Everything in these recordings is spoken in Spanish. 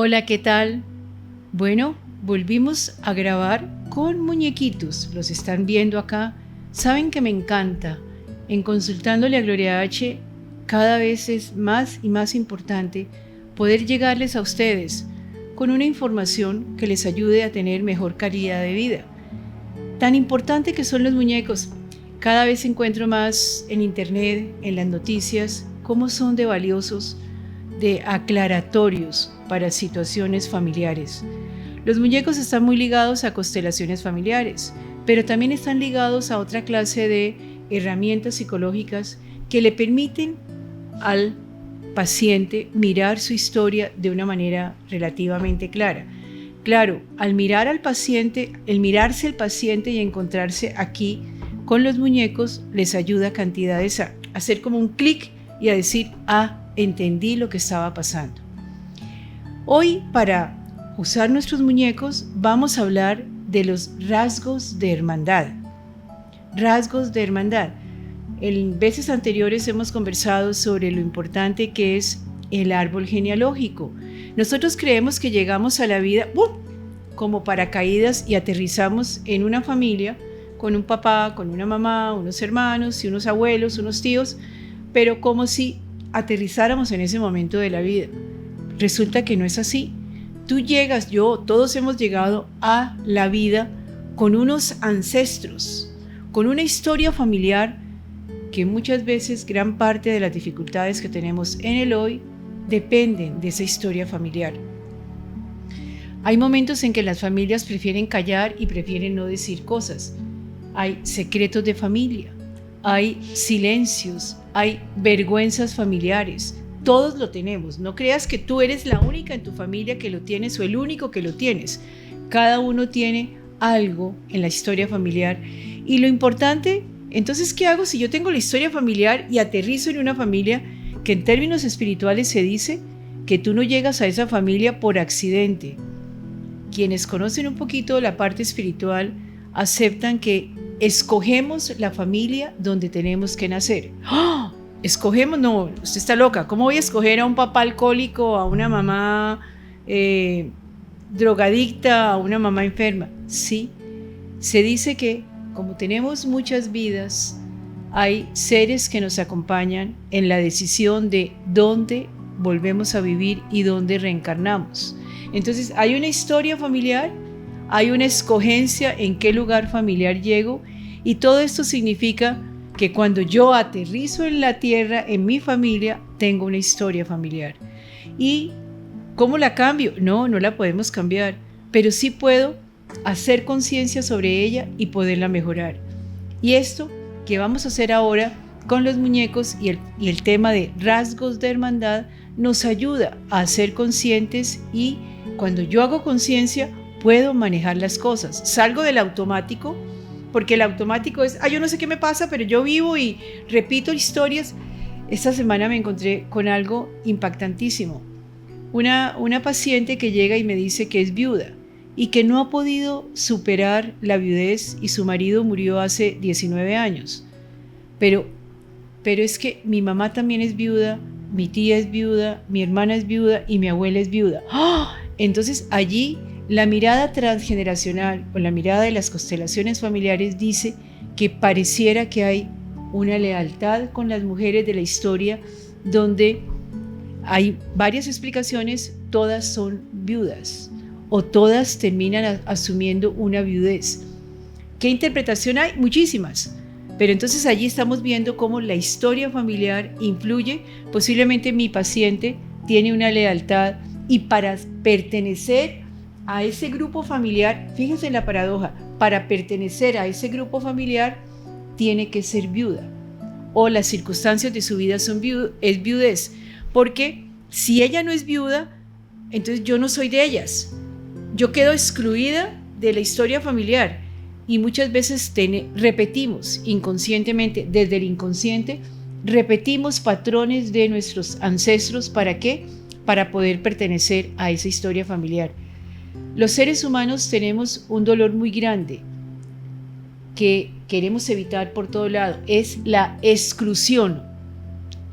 Hola, ¿qué tal? Bueno, volvimos a grabar con muñequitos. Los están viendo acá. Saben que me encanta. En Consultándole a Gloria H, cada vez es más y más importante poder llegarles a ustedes con una información que les ayude a tener mejor calidad de vida. Tan importante que son los muñecos. Cada vez encuentro más en internet, en las noticias, cómo son de valiosos, de aclaratorios para situaciones familiares. Los muñecos están muy ligados a constelaciones familiares, pero también están ligados a otra clase de herramientas psicológicas que le permiten al paciente mirar su historia de una manera relativamente clara. Claro, al mirar al paciente, el mirarse el paciente y encontrarse aquí con los muñecos les ayuda a cantidades a hacer como un clic y a decir, entendí lo que estaba pasando. Hoy, para usar nuestros muñecos, vamos a hablar de los rasgos de hermandad. Rasgos de hermandad. En veces anteriores hemos conversado sobre lo importante que es el árbol genealógico. Nosotros creemos que llegamos a la vida como paracaídas y aterrizamos en una familia con un papá, con una mamá, unos hermanos y unos abuelos, unos tíos, pero como si aterrizáramos en ese momento de la vida. Resulta que no es así. Tú llegas, todos hemos llegado a la vida con unos ancestros, con una historia familiar que muchas veces gran parte de las dificultades que tenemos en el hoy dependen de esa historia familiar. Hay momentos en que las familias prefieren callar y prefieren no decir cosas. Hay secretos de familia, hay silencios, hay vergüenzas familiares. Todos lo tenemos. No creas que tú eres la única en tu familia que lo tienes o el único que lo tienes. Cada uno tiene algo en la historia familiar. Y lo importante, entonces, ¿qué hago si yo tengo la historia familiar y aterrizo en una familia que en términos espirituales se dice que tú no llegas a esa familia por accidente? Quienes conocen un poquito la parte espiritual aceptan que escogemos la familia donde tenemos que nacer. ¡Oh! Escogemos, no, usted está loca. ¿Cómo voy a escoger a un papá alcohólico, a una mamá drogadicta, a una mamá enferma? Sí, se dice que como tenemos muchas vidas, hay seres que nos acompañan en la decisión de dónde volvemos a vivir y dónde reencarnamos. Entonces, hay una historia familiar, hay una escogencia en qué lugar familiar llego, y todo esto significa que cuando yo aterrizo en la tierra, en mi familia, tengo una historia familiar. ¿Y cómo la cambio? No la podemos cambiar, pero sí puedo hacer conciencia sobre ella y poderla mejorar. Y esto que vamos a hacer ahora con los muñecos y el tema de rasgos de hermandad nos ayuda a ser conscientes, y cuando yo hago conciencia puedo manejar las cosas. Salgo del automático, porque el automático es, yo no sé qué me pasa, pero yo vivo y repito historias. Esta semana me encontré con algo impactantísimo. Una paciente que llega y me dice que es viuda y que no ha podido superar la viudez y su marido murió hace 19 años. Pero es que mi mamá también es viuda, mi tía es viuda, mi hermana es viuda y mi abuela es viuda. Entonces allí la mirada transgeneracional o la mirada de las constelaciones familiares dice que pareciera que hay una lealtad con las mujeres de la historia, donde hay varias explicaciones, todas son viudas o todas terminan asumiendo una viudez. ¿Qué interpretación hay? Muchísimas. Pero entonces allí estamos viendo cómo la historia familiar influye. Posiblemente mi paciente tiene una lealtad y para pertenecer a ese grupo familiar, fíjense en la paradoja, para pertenecer a ese grupo familiar tiene que ser viuda, o las circunstancias de su vida es viudez, porque si ella no es viuda, entonces yo no soy de ellas, yo quedo excluida de la historia familiar, y muchas veces repetimos inconscientemente, desde el inconsciente, repetimos patrones de nuestros ancestros. ¿Para qué? Para poder pertenecer a esa historia familiar. Los seres humanos tenemos un dolor muy grande que queremos evitar por todo lado, es la exclusión.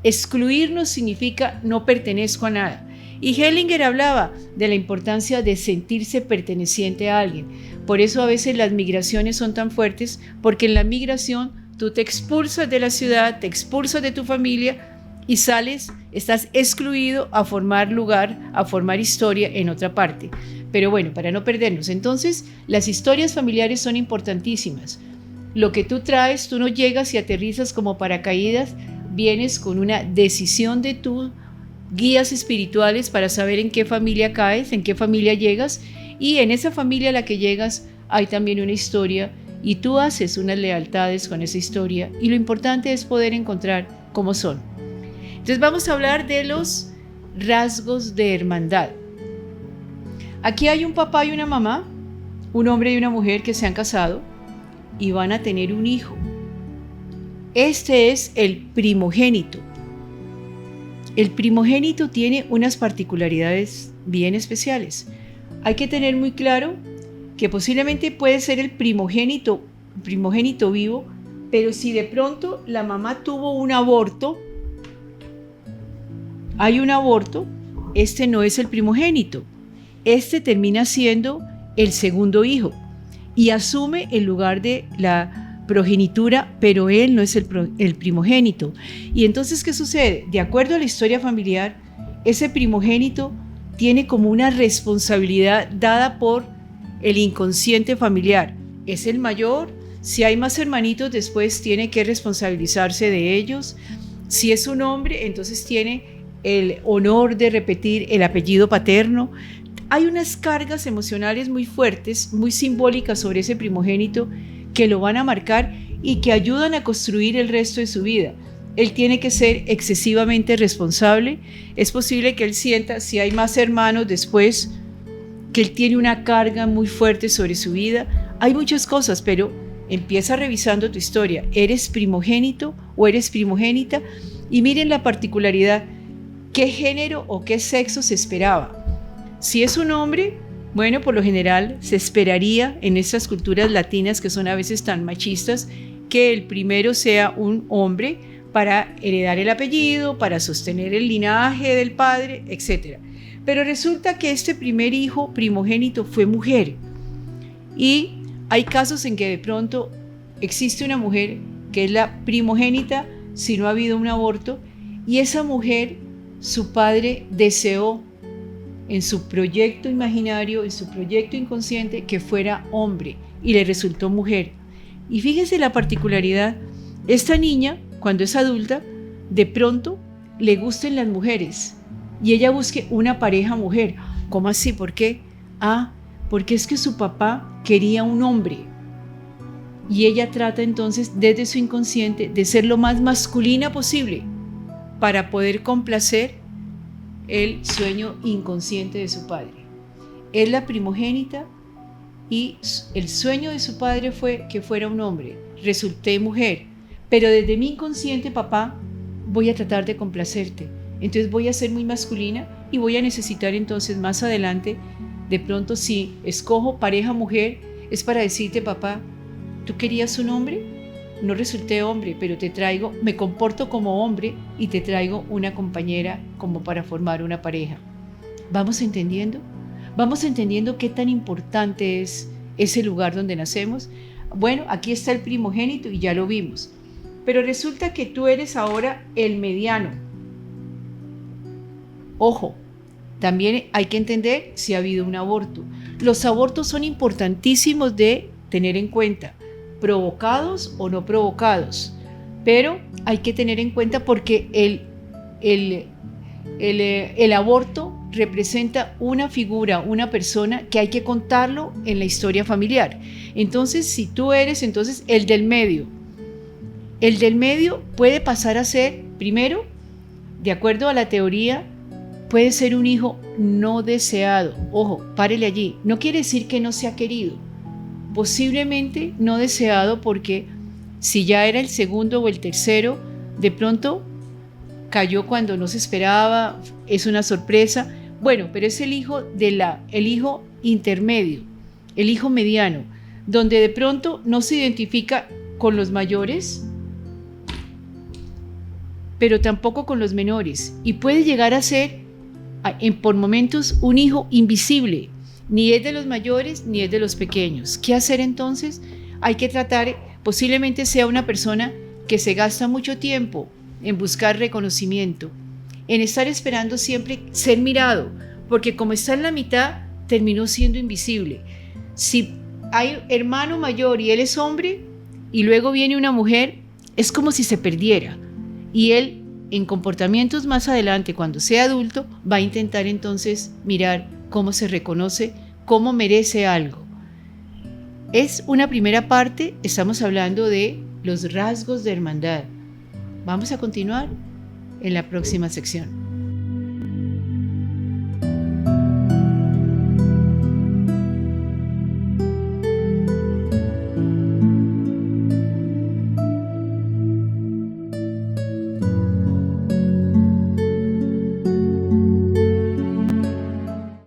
Excluirnos significa no pertenezco a nada. Y Hellinger hablaba de la importancia de sentirse perteneciente a alguien. Por eso a veces las migraciones son tan fuertes, porque en la migración tú te expulsas de la ciudad, te expulsas de tu familia y sales, estás excluido a formar lugar, a formar historia en otra parte. Pero bueno, para no perdernos, entonces las historias familiares son importantísimas. Lo que tú traes, tú no llegas y aterrizas como paracaídas, vienes con una decisión de tus guías espirituales para saber en qué familia caes, en qué familia llegas, y en esa familia a la que llegas hay también una historia y tú haces unas lealtades con esa historia y lo importante es poder encontrar cómo son. Entonces vamos a hablar de los rasgos de hermandad. Aquí hay un papá y una mamá, un hombre y una mujer que se han casado y van a tener un hijo. Este es el primogénito. El primogénito tiene unas particularidades bien especiales. Hay que tener muy claro que posiblemente puede ser el primogénito vivo, pero si de pronto la mamá tuvo un aborto, hay un aborto, este no es el primogénito. Este termina siendo el segundo hijo y asume el lugar de la progenitura, pero él no es el primogénito. Y entonces, ¿qué sucede? De acuerdo a la historia familiar, ese primogénito tiene como una responsabilidad dada por el inconsciente familiar. Es el mayor, si hay más hermanitos después tiene que responsabilizarse de ellos. Si es un hombre, entonces tiene el honor de repetir el apellido paterno. Hay unas cargas emocionales muy fuertes, muy simbólicas sobre ese primogénito que lo van a marcar y que ayudan a construir el resto de su vida. Él tiene que ser excesivamente responsable. Es posible que él sienta, si hay más hermanos después, que él tiene una carga muy fuerte sobre su vida. Hay muchas cosas, pero empieza revisando tu historia. ¿Eres primogénito o eres primogénita? Y miren la particularidad. ¿Qué género o qué sexo se esperaba? Si es un hombre, bueno, por lo general se esperaría en estas culturas latinas que son a veces tan machistas, que el primero sea un hombre para heredar el apellido, para sostener el linaje del padre, etc. Pero resulta que este primer hijo primogénito fue mujer. Y hay casos en que de pronto existe una mujer que es la primogénita si no ha habido un aborto, y esa mujer, su padre deseó en su proyecto imaginario, en su proyecto inconsciente, que fuera hombre y le resultó mujer. Y fíjense la particularidad, esta niña, cuando es adulta, de pronto le gusten las mujeres y ella busque una pareja mujer. ¿Cómo así? ¿Por qué? Porque es que su papá quería un hombre y ella trata entonces desde su inconsciente de ser lo más masculina posible para poder complacer el sueño inconsciente de su padre. Es la primogénita y el sueño de su padre fue que fuera un hombre. Resulté mujer, pero desde mi inconsciente, papá, voy a tratar de complacerte. Entonces voy a ser muy masculina y voy a necesitar entonces más adelante, de pronto si escojo pareja mujer, es para decirte, papá, ¿tú querías un hombre? No resulté hombre, pero te traigo, me comporto como hombre y te traigo una compañera como para formar una pareja. ¿Vamos entendiendo? ¿Vamos entendiendo qué tan importante es ese lugar donde nacemos? Bueno, aquí está el primogénito y ya lo vimos. Pero resulta que tú eres ahora el mediano. Ojo, también hay que entender si ha habido un aborto. Los abortos son importantísimos de tener en cuenta, provocados o no provocados, pero hay que tener en cuenta porque el aborto representa una figura, una persona que hay que contarlo en la historia familiar. Entonces, si tú eres entonces el del medio puede pasar a ser, primero, de acuerdo a la teoría, puede ser un hijo no deseado. Ojo, párele allí. No quiere decir que no sea querido. Posiblemente no deseado porque si ya era el segundo o el tercero, de pronto cayó cuando no se esperaba, es una sorpresa. Bueno, pero es el hijo el hijo intermedio, el hijo mediano, donde de pronto no se identifica con los mayores, pero tampoco con los menores, y puede llegar a ser por momentos un hijo invisible, ni es de los mayores ni es de los pequeños. ¿Qué hacer entonces? Hay que tratar, posiblemente sea una persona que se gasta mucho tiempo en buscar reconocimiento, en estar esperando siempre ser mirado, porque como está en la mitad, terminó siendo invisible. Si hay hermano mayor y él es hombre, y luego viene una mujer, es como si se perdiera. Y él, en comportamientos más adelante, cuando sea adulto, va a intentar entonces mirar cómo se reconoce, cómo merece algo. Es una primera parte, estamos hablando de los rasgos de hermandad. Vamos a continuar en la próxima sección.